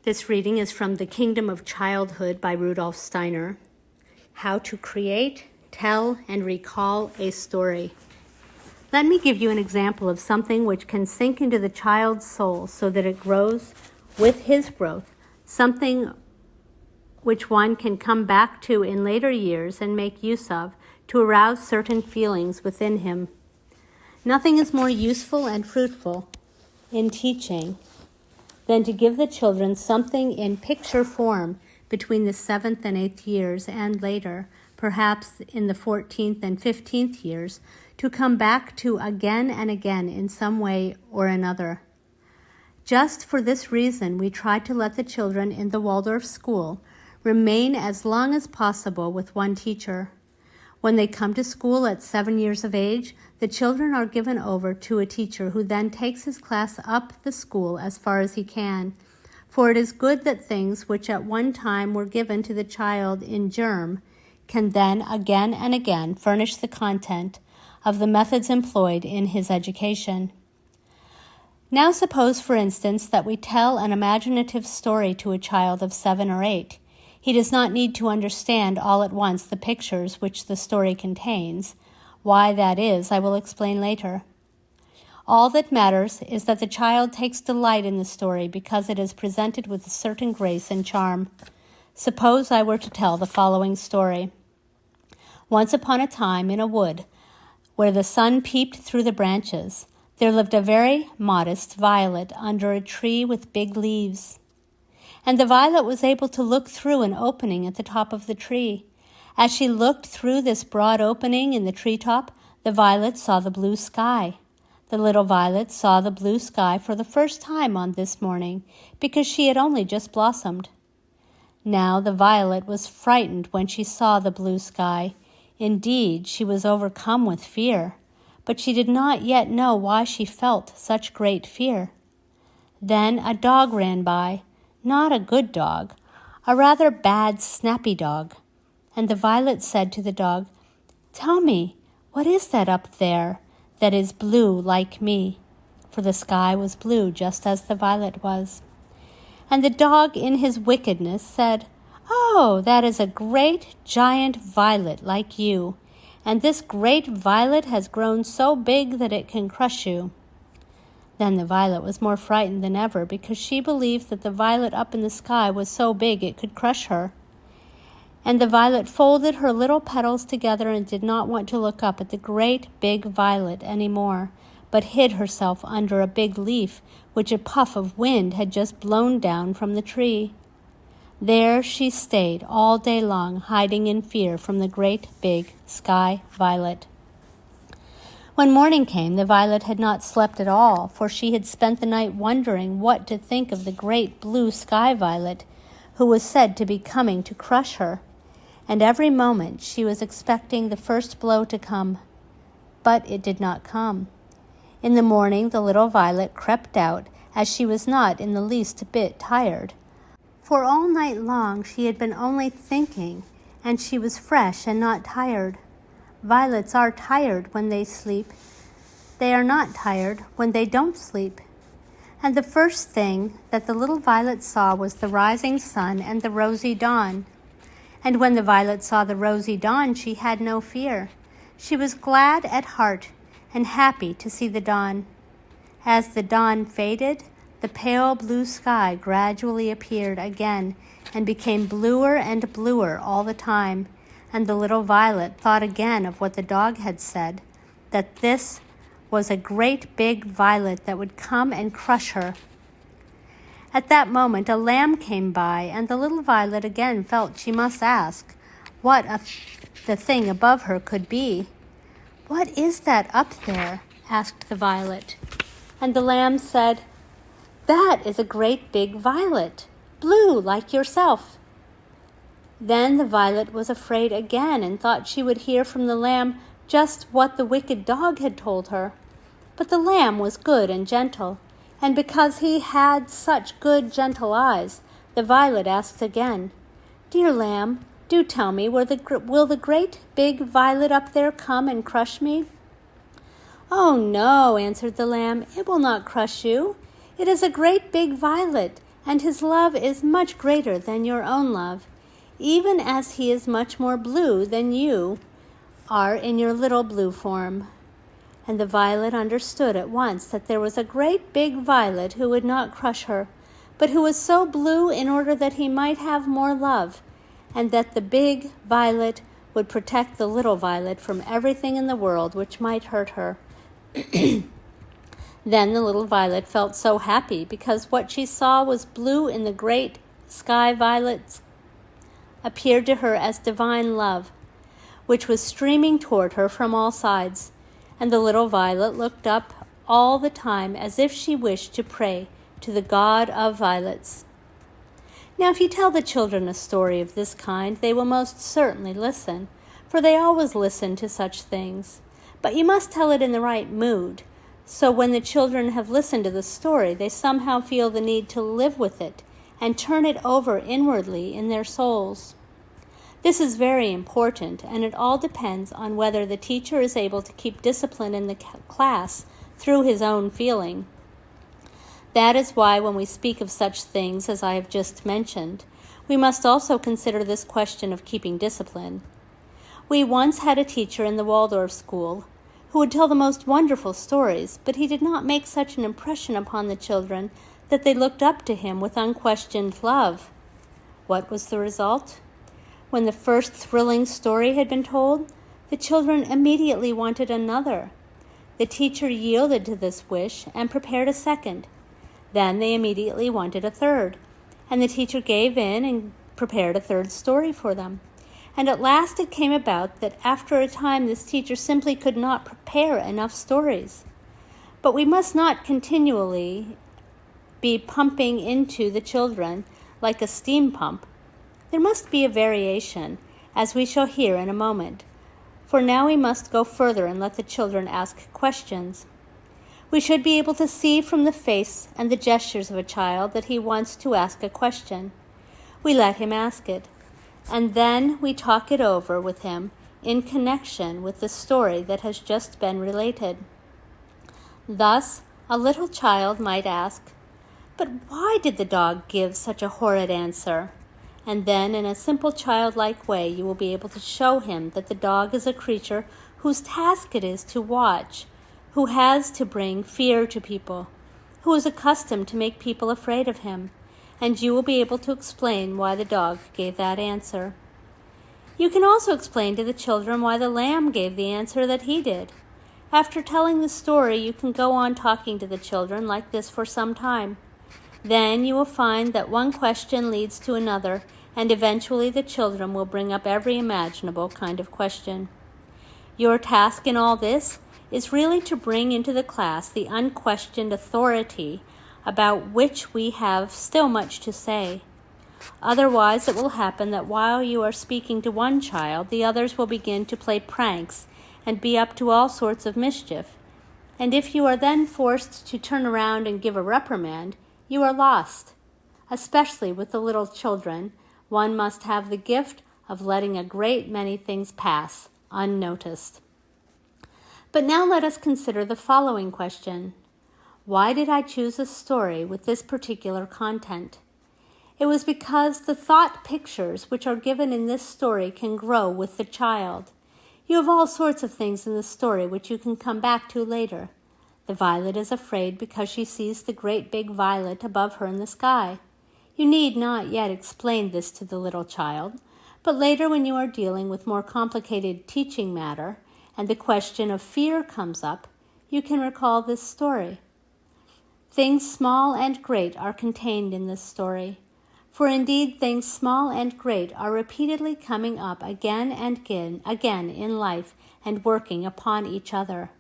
This reading is from The Kingdom of Childhood by Rudolf Steiner. How to create, tell, and recall a story. Let me give you an example of something which can sink into the child's soul so that it grows with his growth, something which one can come back to in later years and make use of to arouse certain feelings within him. Nothing is more useful and fruitful in teaching than to give the children something in picture form between the 7th and 8th years and later, perhaps in the 14th and 15th years, to come back to again and again in some way or another. Just for this reason, we try to let the children in the Waldorf school remain as long as possible with one teacher. When they come to school at 7 years of age, the children are given over to a teacher who then takes his class up the school as far as he can. For it is good that things which at one time were given to the child in germ can then again and again furnish the content of the methods employed in his education. Now suppose, for instance, that we tell an imaginative story to a child of 7 or 8. He does not need to understand all at once the pictures which the story contains. Why that is, I will explain later. All that matters is that the child takes delight in the story because it is presented with a certain grace and charm. Suppose I were to tell the following story. Once upon a time in a wood, where the sun peeped through the branches, there lived a very modest violet under a tree with big leaves. And the violet was able to look through an opening at the top of the tree. As she looked through this broad opening in the treetop, the violet saw the blue sky. The little violet saw the blue sky for the first time on this morning, because she had only just blossomed. Now the violet was frightened when she saw the blue sky. Indeed, she was overcome with fear, but she did not yet know why she felt such great fear. Then a dog ran by. Not a good dog, a rather bad, snappy dog. And the violet said to the dog, "Tell me, what is that up there that is blue like me?" For the sky was blue just as the violet was. And the dog in his wickedness said, "Oh, that is a great giant violet like you, and this great violet has grown so big that it can crush you." Then the violet was more frightened than ever because she believed that the violet up in the sky was so big it could crush her. And the violet folded her little petals together and did not want to look up at the great big violet any more, but hid herself under a big leaf which a puff of wind had just blown down from the tree. There she stayed all day long, hiding in fear from the great big sky violet. When morning came, the violet had not slept at all, for she had spent the night wondering what to think of the great blue sky violet, who was said to be coming to crush her, and every moment she was expecting the first blow to come. But it did not come. In the morning, the little violet crept out, as she was not in the least bit tired. For all night long she had been only thinking, and she was fresh and not tired. Violets are tired when they sleep. They are not tired when they don't sleep. And the first thing that the little violet saw was the rising sun and the rosy dawn. And when the violet saw the rosy dawn, she had no fear. She was glad at heart and happy to see the dawn. As the dawn faded, the pale blue sky gradually appeared again and became bluer and bluer all the time. And the little violet thought again of what the dog had said, that this was a great big violet that would come and crush her. At that moment a lamb came by, and the little violet again felt she must ask what the thing above her could be. "What is that up there?" asked the violet. And the lamb said, "That is a great big violet, blue like yourself." Then the violet was afraid again and thought she would hear from the lamb just what the wicked dog had told her. But the lamb was good and gentle, and because he had such good, gentle eyes, the violet asked again, "Dear lamb, do tell me, will the great big violet up there come and crush me?" "Oh, no," answered the lamb, "it will not crush you. It is a great big violet, and his love is much greater than your own love, even as he is much more blue than you are in your little blue form." And the violet understood at once that there was a great big violet who would not crush her, but who was so blue in order that he might have more love, and that the big violet would protect the little violet from everything in the world which might hurt her. Then the little violet felt so happy because what she saw was blue in the great sky violets appeared to her as divine love, which was streaming toward her from all sides, and the little violet looked up all the time as if she wished to pray to the God of violets. Now, if you tell the children a story of this kind, they will most certainly listen, for they always listen to such things. But you must tell it in the right mood, so when the children have listened to the story, they somehow feel the need to live with it and turn it over inwardly in their souls. This is very important, and it all depends on whether the teacher is able to keep discipline in the class through his own feeling. That is why when we speak of such things as I have just mentioned, we must also consider this question of keeping discipline. We once had a teacher in the Waldorf school who would tell the most wonderful stories, but he did not make such an impression upon the children that they looked up to him with unquestioned love. What was the result? When the first thrilling story had been told, the children immediately wanted another. The teacher yielded to this wish and prepared a second. Then they immediately wanted a third, and the teacher gave in and prepared a third story for them. And at last it came about that after a time this teacher simply could not prepare enough stories. But we must not continually be pumping into the children like a steam pump. There must be a variation, as we shall hear in a moment, for now we must go further and let the children ask questions. We should be able to see from the face and the gestures of a child that he wants to ask a question. We let him ask it, and then we talk it over with him in connection with the story that has just been related. Thus, a little child might ask, "But why did the dog give such a horrid answer?" And then in a simple childlike way you will be able to show him that the dog is a creature whose task it is to watch, who has to bring fear to people, who is accustomed to make people afraid of him, and you will be able to explain why the dog gave that answer. You can also explain to the children why the lamb gave the answer that he did. After telling the story, you can go on talking to the children like this for some time. Then you will find that one question leads to another, and eventually the children will bring up every imaginable kind of question. Your task in all this is really to bring into the class the unquestioned authority about which we have still much to say. Otherwise, it will happen that while you are speaking to one child, the others will begin to play pranks and be up to all sorts of mischief. And if you are then forced to turn around and give a reprimand, you are lost. Especially with the little children, one must have the gift of letting a great many things pass unnoticed. But now let us consider the following question. Why did I choose a story with this particular content? It was because the thought pictures which are given in this story can grow with the child. You have all sorts of things in the story which you can come back to later. The violet is afraid because she sees the great big violet above her in the sky. You need not yet explain this to the little child, but later when you are dealing with more complicated teaching matter and the question of fear comes up, you can recall this story. Things small and great are contained in this story. For indeed things small and great are repeatedly coming up again and again in life and working upon each other.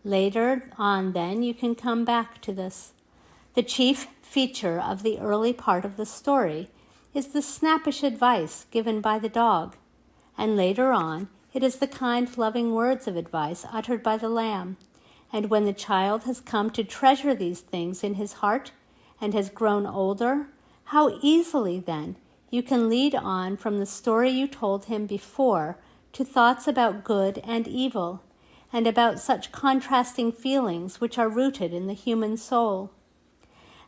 Later on then you can come back to this. The chief feature of the early part of the story is the snappish advice given by the dog, and later on it is the kind loving words of advice uttered by the lamb. And when the child has come to treasure these things in his heart and has grown older, how easily then you can lead on from the story you told him before to thoughts about good and evil, and about such contrasting feelings which are rooted in the human soul.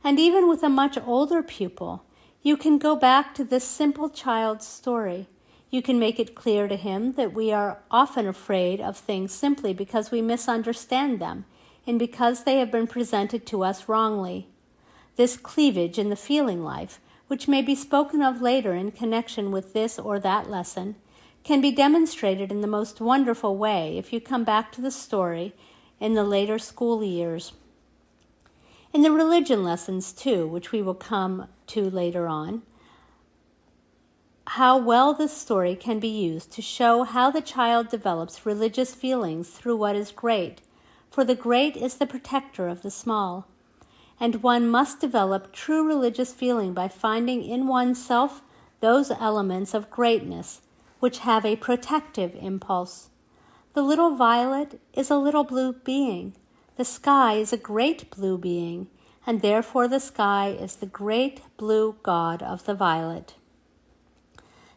And even with a much older pupil, you can go back to this simple child's story. You can make it clear to him that we are often afraid of things simply because we misunderstand them and because they have been presented to us wrongly. This cleavage in the feeling life, which may be spoken of later in connection with this or that lesson, can be demonstrated in the most wonderful way if you come back to the story in the later school years. In the religion lessons, too, which we will come to later on, how well this story can be used to show how the child develops religious feelings through what is great, for the great is the protector of the small. And one must develop true religious feeling by finding in oneself those elements of greatness which have a protective impulse. The little violet is a little blue being. The sky is a great blue being, and therefore the sky is the great blue God of the violet.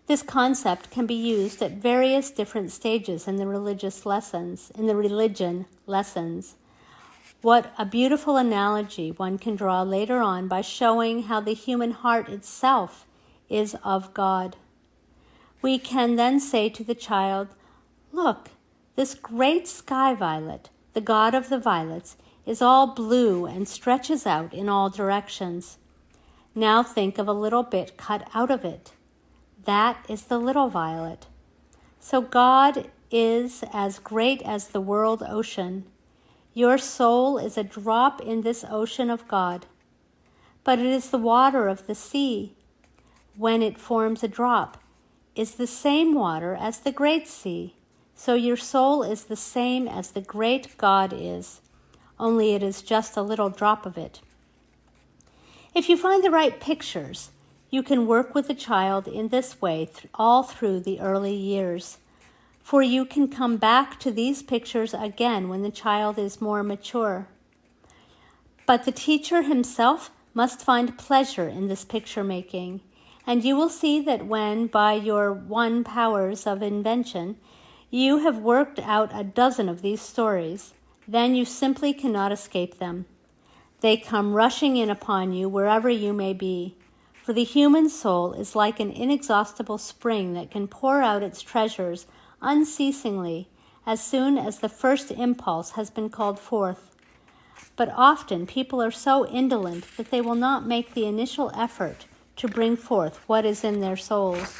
This concept can be used at various different stages in the religion lessons. What a beautiful analogy one can draw later on by showing how the human heart itself is of God. We can then say to the child, "Look, this great sky violet, the God of the violets, is all blue and stretches out in all directions. Now think of a little bit cut out of it. That is the little violet. So God is as great as the world ocean. Your soul is a drop in this ocean of God. But it is the water of the sea, when it forms a drop, is the same water as the great sea. So your soul is the same as the great God is, only it is just a little drop of it." If you find the right pictures, you can work with the child in this way all through the early years, for you can come back to these pictures again when the child is more mature. But the teacher himself must find pleasure in this picture making, and you will see that when, by your one powers of invention, you have worked out a dozen of these stories, then you simply cannot escape them. They come rushing in upon you wherever you may be, for the human soul is like an inexhaustible spring that can pour out its treasures unceasingly as soon as the first impulse has been called forth. But often people are so indolent that they will not make the initial effort to bring forth what is in their souls.